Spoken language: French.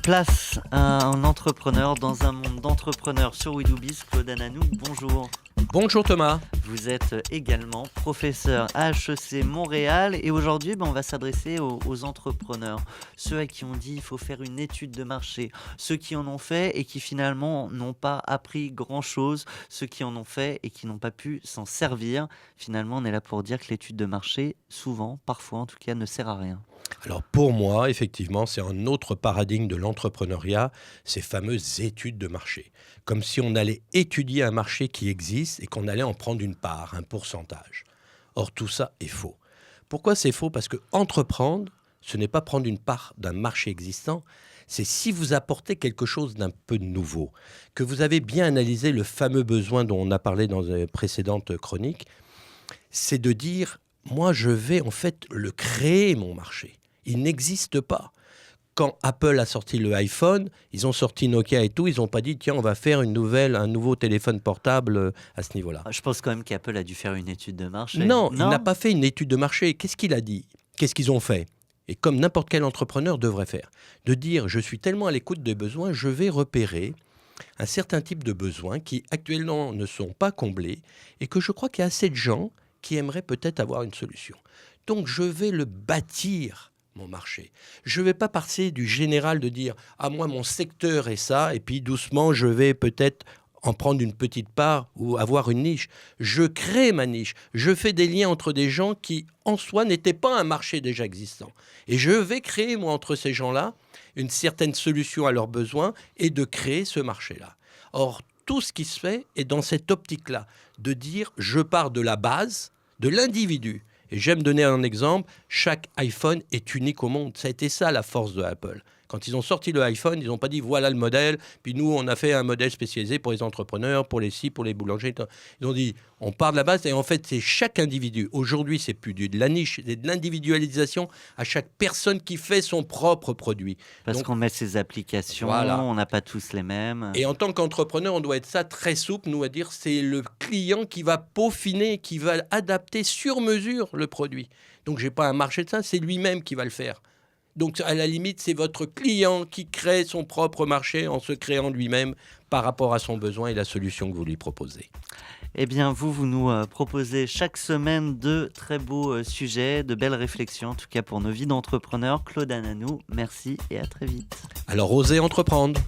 Place à un entrepreneur dans un monde d'entrepreneurs sur WeDoBiz. Claude Ananou, bonjour. Bonjour Thomas. Vous êtes également professeur à HEC Montréal et aujourd'hui on va s'adresser aux entrepreneurs, ceux à qui on dit il faut faire une étude de marché, ceux qui en ont fait et qui finalement n'ont pas appris grand-chose, ceux qui en ont fait et qui n'ont pas pu s'en servir. Finalement on est là pour dire que l'étude de marché, souvent, parfois en tout cas, ne sert à rien. Alors pour moi, effectivement, c'est un autre paradigme de l'entrepreneuriat, ces fameuses études de marché. Comme si on allait étudier un marché qui existe et qu'on allait en prendre une part, un pourcentage. Or, tout ça est faux. Pourquoi c'est faux ? Parce que entreprendre, ce n'est pas prendre une part d'un marché existant, c'est si vous apportez quelque chose d'un peu nouveau, que vous avez bien analysé le fameux besoin dont on a parlé dans les précédentes chroniques, c'est de dire, moi je vais en fait le créer mon marché. Il n'existe pas. Quand Apple a sorti le iPhone, ils ont sorti Nokia et tout, ils n'ont pas dit, tiens, on va faire un nouveau téléphone portable à ce niveau-là. Je pense quand même qu'Apple a dû faire une étude de marché. Non, il n'a pas fait une étude de marché. Qu'est-ce qu'il a dit ? Qu'est-ce qu'ils ont fait ? Et comme n'importe quel entrepreneur devrait faire, de dire, je suis tellement à l'écoute des besoins, je vais repérer un certain type de besoins qui actuellement ne sont pas comblés et que je crois qu'il y a assez de gens qui aimeraient peut-être avoir une solution. Donc je vais le bâtir, mon marché. Je ne vais pas passer du général de dire « Ah, moi, mon secteur est ça » et puis doucement, je vais peut-être en prendre une petite part ou avoir une niche. Je crée ma niche. Je fais des liens entre des gens qui, en soi, n'étaient pas un marché déjà existant. Et je vais créer, moi, entre ces gens-là, une certaine solution à leurs besoins et de créer ce marché-là. Or, tout ce qui se fait est dans cette optique-là, de dire « Je pars de la base, de l'individu ». Et j'aime donner un exemple, chaque iPhone est unique au monde. Ça a été ça la force de Apple. Quand ils ont sorti le iPhone, ils n'ont pas dit voilà le modèle, puis nous on a fait un modèle spécialisé pour les entrepreneurs, pour les scies, pour les boulangers. Ils ont dit on part de la base et en fait c'est chaque individu. Aujourd'hui c'est plus de la niche, c'est de l'individualisation à chaque personne qui fait son propre produit. Parce qu'on met ses applications, voilà. On n'a pas tous les mêmes. Et en tant qu'entrepreneur, on doit être ça très souple, nous à dire c'est le client qui va peaufiner, qui va adapter sur mesure le produit. Donc j'ai pas un marché de ça, c'est lui-même qui va le faire. Donc, à la limite, c'est votre client qui crée son propre marché en se créant lui-même par rapport à son besoin et la solution que vous lui proposez. Eh bien, vous nous proposez chaque semaine de très beaux sujets, de belles réflexions, en tout cas pour nos vies d'entrepreneurs. Claude Ananou, merci et à très vite. Alors, osez entreprendre.